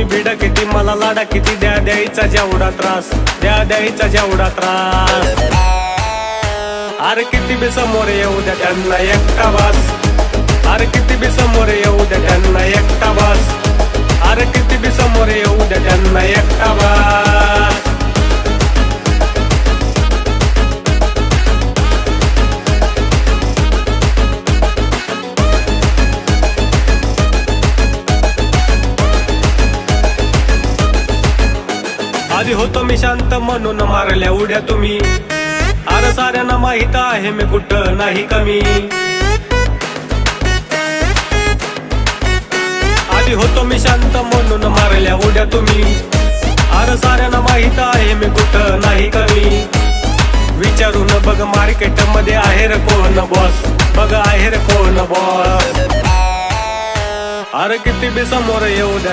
तुम्ही भिडा किती मला लाडा किती द्या द्यायचा जेवढा त्रास द्या द्यायचा जेवढा त्रास अरे किती बी समोर येऊ द्या त्यांना एकटा बस अरे किती बी समोर येऊ द्या त्यांना एकटा बस अरे किती बी समोर येऊ द्या त्यांना एकटा बस आधी होतो मी शांत म्हणून मारल्या उड्या तुम्ही अरे साऱ्यांना माहित आहे मी कुठं नाही कमी आधी होतो मी शांत म्हणून मारल्या उड्या तुम्ही अरे साऱ्यांना माहित आहे मी कुठं नाही कमी विचारून बघ मार्केट मध्ये आहे रे कोण बॉस बघ आहे रे कोण बॉस अरे किती बी समोर येऊ द्या